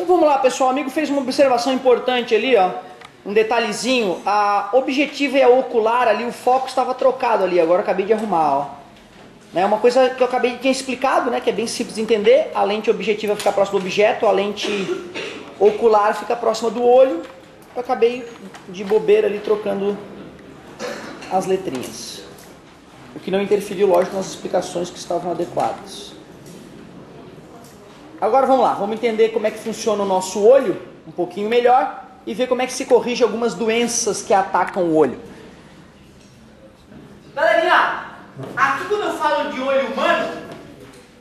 Então vamos lá, pessoal. O amigo fez uma observação importante ali, ó. Um detalhezinho. A objetiva e a ocular ali, o foco estava trocado ali. Agora eu acabei de arrumar, ó. É uma coisa que eu acabei de ter explicado, né? Que é bem simples de entender. A lente objetiva fica próxima do objeto, a lente ocular fica próxima do olho. Eu acabei de bobeira ali trocando as letrinhas. O que não interferiu, lógico, nas explicações que estavam adequadas. Agora vamos lá, vamos entender como é que funciona o nosso olho um pouquinho melhor e ver como é que se corrige algumas doenças que atacam o olho. Galerinha, aqui quando eu falo de olho humano,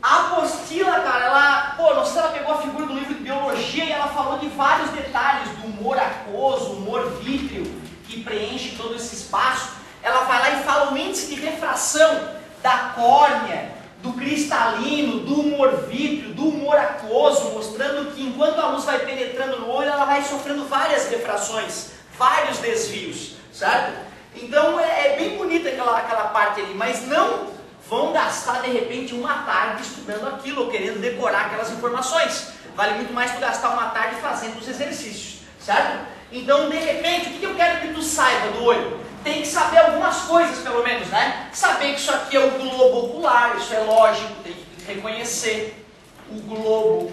a apostila, cara, ela, não sei se ela pegou a figura do livro de biologia e ela falou de vários detalhes do humor aquoso, humor vítreo, que preenche todo esse espaço. Ela vai lá e fala o índice de refração da córnea, do cristalino, do humor vítreo, do humor aquoso, mostrando que enquanto a luz vai penetrando no olho, ela vai sofrendo várias refrações, vários desvios, certo? Então é bem bonita aquela parte ali, mas não vão gastar de repente uma tarde estudando aquilo, ou querendo decorar aquelas informações. Vale muito mais tu gastar uma tarde fazendo os exercícios, certo? Então, de repente, o que eu quero que tu saiba do olho? Tem que saber algumas coisas, pelo menos, né? Saber que isso aqui é o globo ocular, isso é lógico, tem que reconhecer o globo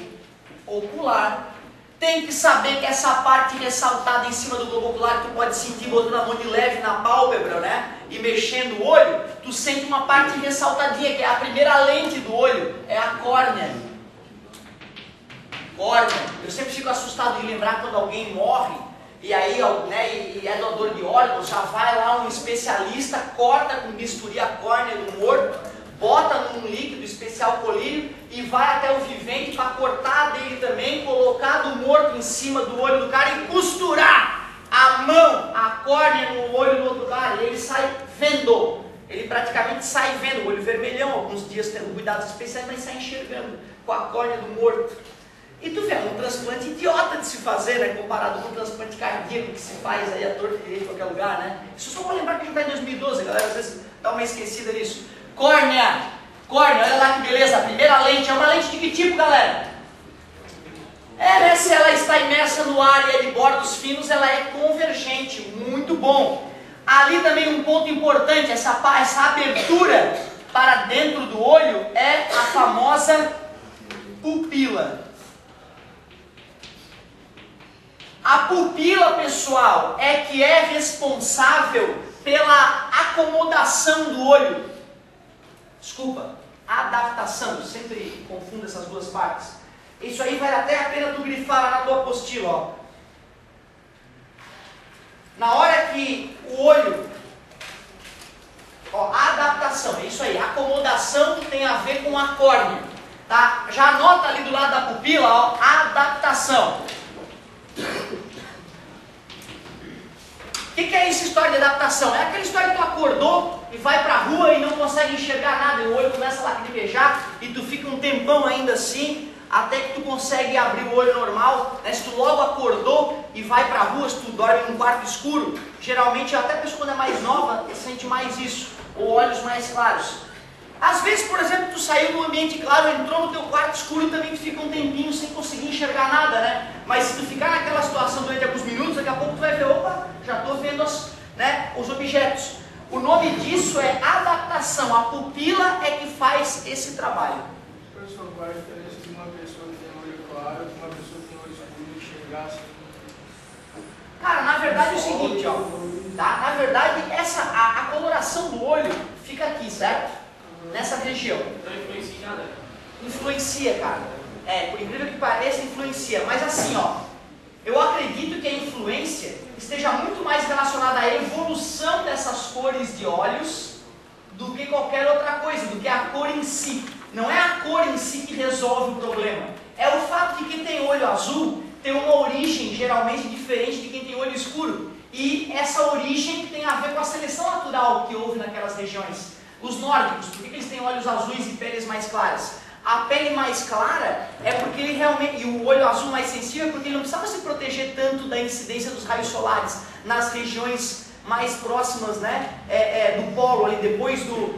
ocular. Tem que saber que essa parte ressaltada em cima do globo ocular, tu pode sentir botando a mão de leve na pálpebra, né? E mexendo o olho, tu sente uma parte ressaltadinha, que é a primeira lente do olho, é a córnea. Córnea. Eu sempre fico assustado de lembrar quando alguém morre, e aí, né, e é doador de órgãos, já vai lá um especialista, corta com bisturi a córnea do morto, bota num líquido especial colírio e vai até o vivente para cortar dele também, colocar do morto em cima do olho do cara e costurar a mão, a córnea no olho do outro cara, e ele sai vendo. Ele praticamente sai vendo, o olho vermelhão, alguns dias tendo cuidados especiais, mas sai enxergando com a córnea do morto. E tu vê, é um transplante idiota de se fazer, né? Comparado com o transplante cardíaco que se faz aí a torta direito em qualquer lugar, né? Isso só vou lembrar que a gente está em 2012, galera, às vezes dá uma esquecida nisso. Córnea, olha lá que beleza, a primeira lente, é uma lente de que tipo, galera? Né? Se ela está imersa no ar e é de bordos finos, ela é convergente, muito bom. Ali também um ponto importante, essa abertura para dentro do olho é a famosa pupila. A pupila, pessoal, é que é responsável pela acomodação do olho. Desculpa, adaptação, eu sempre confundo essas duas partes. Isso aí vale até a pena tu grifar lá na tua apostila, ó. Na hora que o olho, ó, adaptação, é isso aí, acomodação tem a ver com a córnea, tá? Já anota ali do lado da pupila, ó, adaptação. O que é essa história de adaptação? É aquela história que tu acordou e vai pra rua e não consegue enxergar nada, e o olho começa a lacrimejar e tu fica um tempão ainda assim, até que tu consegue abrir o olho normal, né? Se tu logo acordou e vai pra rua, se tu dorme num quarto escuro, geralmente até a pessoa quando é mais nova sente mais isso, ou olhos mais claros. Às vezes, por exemplo, tu saiu do ambiente claro, entrou no teu quarto escuro e também tu fica um tempinho sem conseguir enxergar nada, né? Mas se tu ficar naquela situação durante alguns minutos, daqui a pouco tu vai ver, opa, já estou vendo os objetos. O nome disso é adaptação, a pupila é que faz esse trabalho. Professor, qual é a diferença de uma pessoa que tem olho claro e uma pessoa que tem olho escuro e enxergar assim? Cara, na verdade é o seguinte, ó, tá? Na verdade, a coloração do olho fica aqui, certo? Nessa região. Não influencia em nada? Influencia, cara. Por incrível que pareça, influencia. Mas assim, ó, eu acredito que a influência esteja muito mais relacionada à evolução dessas cores de olhos do que qualquer outra coisa, do que a cor em si. Não é a cor em si que resolve o problema. É o fato de que quem tem olho azul tem uma origem geralmente diferente de quem tem olho escuro. E essa origem tem a ver com a seleção natural que houve naquelas regiões. Os nórdicos, por que eles têm olhos azuis e peles mais claras? A pele mais clara é porque ele realmente, e o olho azul mais sensível é porque ele não precisava se proteger tanto da incidência dos raios solares nas regiões mais próximas, né, do polo, ali depois do,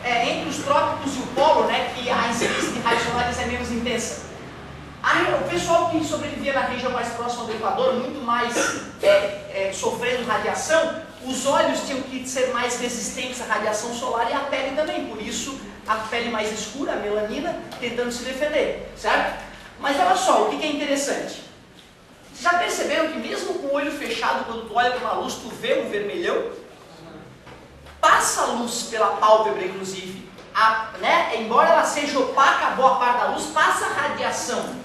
entre os trópicos e o polo, né, que a incidência de raios solares é menos intensa. O pessoal que sobrevivia na região mais próxima do Equador, muito mais sofrendo radiação, os olhos tinham que ser mais resistentes à radiação solar e a pele também, por isso a pele mais escura, a melanina, tentando se defender, certo? Mas olha só, o que é interessante. Vocês já perceberam que mesmo com o olho fechado, quando tu olha para uma luz, tu vê um vermelhão? Passa a luz pela pálpebra, inclusive, né? Embora ela seja opaca, a boa parte da luz passa a radiação.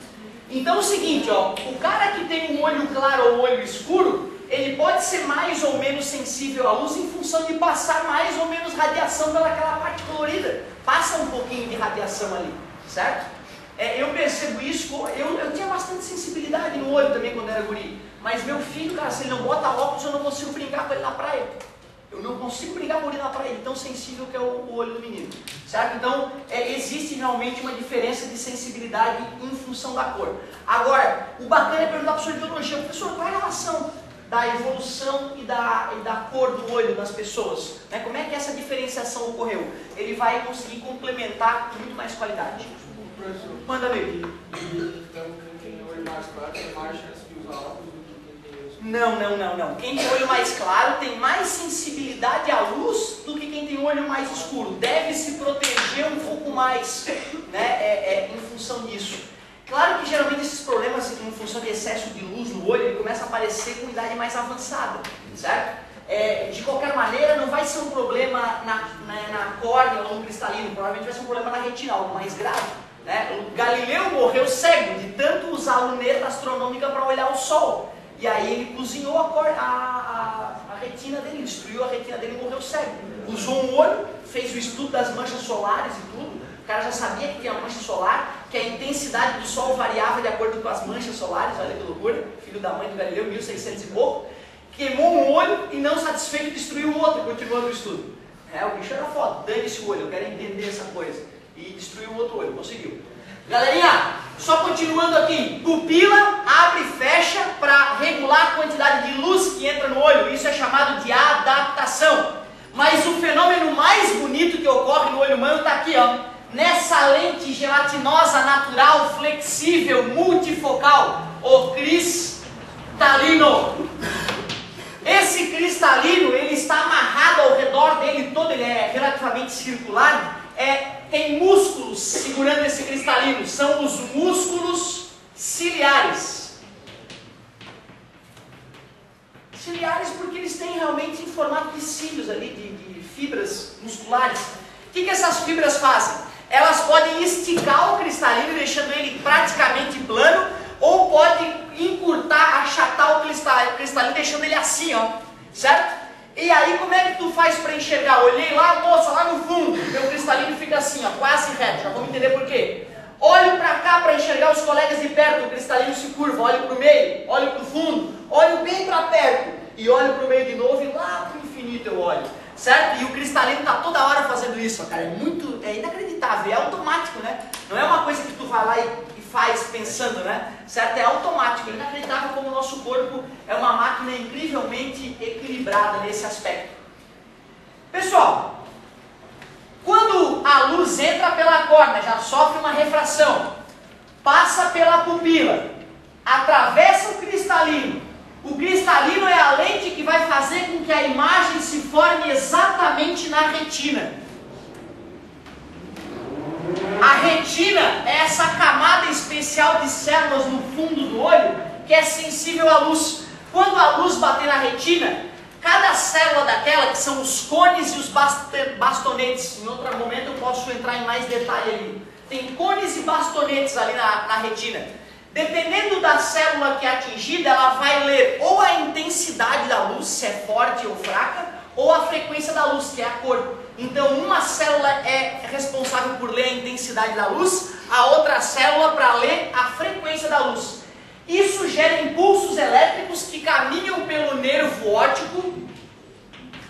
Então é o seguinte, ó, o cara que tem um olho claro ou um olho escuro, ele pode ser mais ou menos sensível à luz em função de passar mais ou menos radiação pelaquela parte colorida. Passa um pouquinho de radiação ali, certo? Eu percebo isso, eu tinha bastante sensibilidade no olho também quando era guri. Mas meu filho, cara, se ele não bota óculos, eu não consigo brincar com ele na praia. Eu não consigo brincar com ele na praia, tão sensível que é o olho do menino, certo? Então, existe realmente uma diferença de sensibilidade em função da cor. Agora, o bacana é perguntar para o professor de biologia, professor, qual é a relação da evolução e da cor do olho das pessoas? Né? Como é que essa diferenciação ocorreu? Ele vai conseguir complementar com muito mais qualidade. Professor, Manda ver. então quem tem olho mais claro tem mais chance de usar óculos do que quem tem olho escuro? Não. Quem tem olho mais claro tem mais sensibilidade à luz do que quem tem olho mais escuro. Deve se proteger um pouco mais, né, em função disso. Claro que geralmente esses problemas, em função de excesso de luz no olho, ele começa a aparecer com idade mais avançada, certo? De qualquer maneira, não vai ser um problema na córnea ou no cristalino, provavelmente vai ser um problema na retina, algo mais grave. Né? O Galileu morreu cego de tanto usar a luneta astronômica para olhar o Sol. E aí ele cozinhou a retina dele, destruiu a retina dele e morreu cego. Usou um olho, fez o estudo das manchas solares e tudo. O cara já sabia que tinha mancha solar, que a intensidade do Sol variava de acordo com as manchas solares. Olha que loucura, filho da mãe do Galileu, 1600 e pouco. Queimou um olho e não satisfeito destruiu o outro, continuando o estudo. O bicho era foda, dane-se o olho, eu quero entender essa coisa. E destruiu o outro olho, conseguiu. Galerinha, só continuando aqui, pupila abre e fecha para regular a quantidade de luz que entra no olho, isso é chamado de adaptação. Mas o fenômeno mais bonito que ocorre no olho humano está aqui, ó, nessa lente gelatinosa, natural, flexível, multifocal, o cristalino. Esse cristalino, ele está amarrado ao redor dele todo, ele é relativamente circular, tem músculos segurando esse cristalino, são os músculos ciliares. Ciliares porque eles têm realmente em formato de cílios ali, de fibras musculares. O que essas fibras fazem? Elas podem esticar o cristalino, deixando ele praticamente plano, ou pode encurtar, achatar o cristalino, deixando ele assim, ó, certo? E aí como é que tu faz para enxergar? Olhei lá, moça, lá no fundo, meu cristalino fica assim, ó, quase reto, já vamos entender por quê. Olho para cá para enxergar os colegas de perto, o cristalino se curva, olho para o meio, olho para o fundo, olho bem para perto, e olho para o meio de novo e lá para o infinito eu olho, certo? E o cristalino está toda hora fazendo isso, cara, é inacreditável, é automático, né? Não é uma coisa que tu vai lá e faz pensando, né? Certo? É automático, é inacreditável como o nosso corpo é uma máquina incrivelmente equilibrada nesse aspecto. Pessoal, quando a luz entra pela córnea, já sofre uma refração, passa pela pupila, atravessa o cristalino é a lente que vai fazer com que a imagem se forme exatamente na retina. A retina é essa camada especial de células no fundo do olho que é sensível à luz. Quando a luz bater na retina, cada célula daquela, que são os cones e os bastonetes, em outro momento eu posso entrar em mais detalhe ali. Tem cones e bastonetes ali na retina. Dependendo da célula que é atingida, ela vai ler ou a intensidade da luz, se é forte ou fraca, ou a frequência da luz, que é a cor. Então uma célula é responsável por ler a intensidade da luz, a outra célula para ler a frequência da luz. Isso gera impulsos elétricos que caminham pelo nervo óptico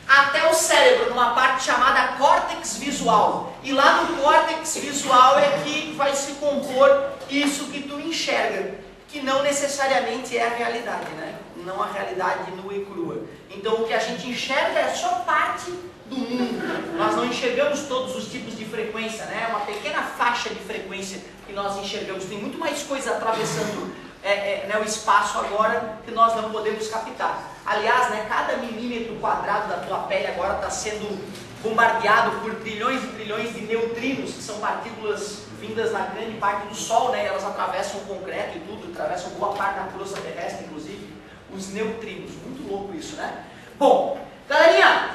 até o cérebro, numa parte chamada córtex visual. E lá no córtex visual é que vai se compor isso que tu enxerga, que não necessariamente é a realidade, né? Não a realidade nua e crua. Então o que a gente enxerga é só parte do mundo. Nós não enxergamos todos os tipos de frequência, né? É uma pequena faixa de frequência que nós enxergamos. Tem muito mais coisa atravessando né, o espaço agora que nós não podemos captar. Aliás, né, cada milímetro quadrado da tua pele agora está sendo bombardeado por trilhões e trilhões de neutrinos, que são partículas vindas na grande parte do Sol, né? Elas atravessam o concreto e tudo, atravessam boa parte da crosta terrestre, inclusive os neutrinos. Muito louco isso, né? Bom, galerinha,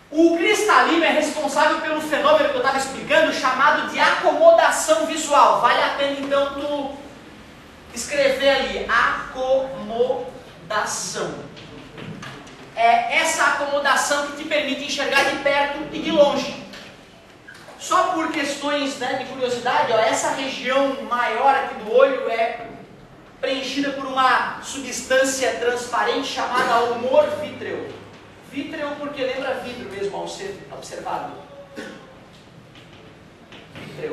o cristalino é responsável pelo fenômeno que eu estava explicando, chamado de acomodação visual. Vale a pena então tu escrever ali, acomodação. É essa acomodação que te permite enxergar de perto e de longe. Só por questões, né, de curiosidade, ó, essa região maior aqui do olho é preenchida por uma substância transparente chamada humor vítreo. Vítreo porque lembra vidro mesmo ao ser observado. Vítreo.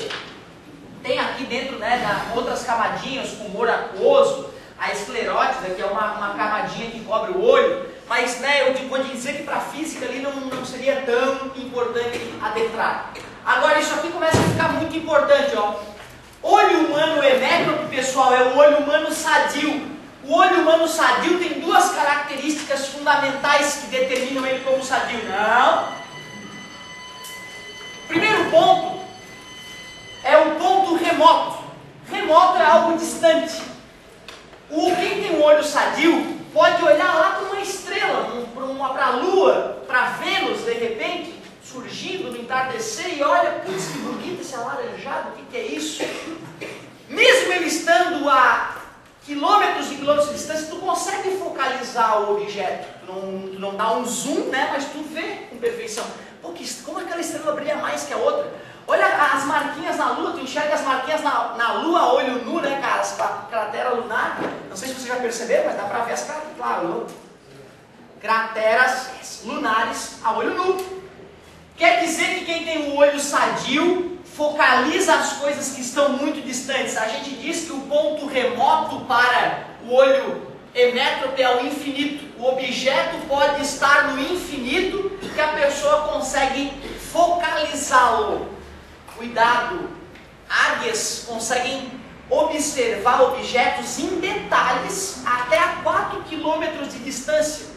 Tem aqui dentro, né, outras camadinhas, como humor aquoso, a esclerótida, que é uma camadinha que cobre o olho, mas né, eu vou dizer que para a física ali não seria tão importante adentrar. Agora isso aqui começa a ficar muito importante, ó. Olho humano hemétrope, pessoal, é o olho humano sadio. O olho humano sadio tem duas características fundamentais que determinam ele como sadio. Não. Primeiro ponto é o ponto remoto. Remoto é algo distante. Quem tem um olho sadio pode olhar lá para uma estrela, para a Lua, para Vênus, de repente, surgindo no entardecer e olha, putz, que bonito esse alaranjado, o que é isso? Mesmo ele estando a quilômetros e quilômetros de distância, tu consegue focalizar o objeto. Tu não dá um zoom, né, mas tu vê com perfeição. Pô, como aquela estrela brilha mais que a outra? Olha as marquinhas na Lua, tu enxerga as marquinhas na Lua a olho nu, né, cara? As cratera lunar. Não sei se você já percebeu, mas dá pra ver as crateras lunares a olho nu. Quer dizer que quem tem o olho sadio focaliza as coisas que estão muito distantes. A gente diz que o ponto remoto para o olho hemétrope é o infinito. O objeto pode estar no infinito que a pessoa consegue focalizá-lo. Cuidado, águias conseguem observar objetos em detalhes até a 4 km de distância.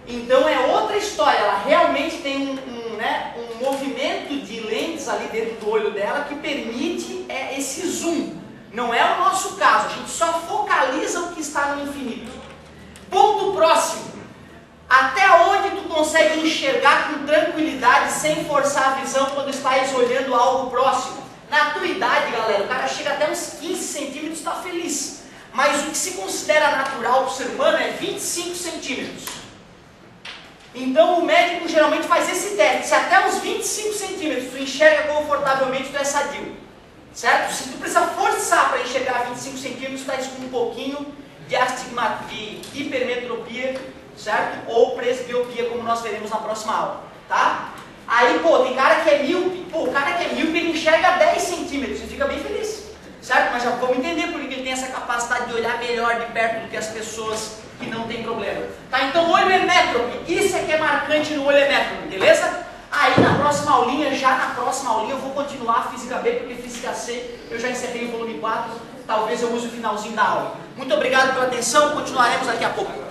Então é outra história, ela realmente tem um movimento de lentes ali dentro do olho dela que permite esse zoom. Não é o nosso caso, a gente só focaliza o que está no infinito. Ponto próximo. Até onde tu consegue enxergar com tranquilidade, sem forçar a visão quando estás olhando algo próximo? Na tua idade, galera, o cara chega até uns 15 centímetros e está feliz. Mas o que se considera natural para o ser humano é 25 centímetros. Então o médico geralmente faz esse teste. Se até uns 25 centímetros tu enxerga confortavelmente, tu é sadio. Certo? Se tu precisa forçar para enxergar 25 centímetros, tu está com um pouquinho de hipermetropia, certo? Ou presbiopia, como nós veremos na próxima aula, tá? Aí, pô, tem cara que é míope. Pô, o cara que é míope, ele enxerga 10 centímetros e fica bem feliz, certo? Mas já vamos entender por que ele tem essa capacidade de olhar melhor de perto do que as pessoas que não tem problema. Tá? Então, olho hemétrope, isso é que é marcante no olho hemétrope, beleza? Aí, na próxima aulinha, eu vou continuar a Física B, porque Física C eu já encerrei o volume 4, talvez eu use o finalzinho da aula. Muito obrigado pela atenção, continuaremos daqui a pouco.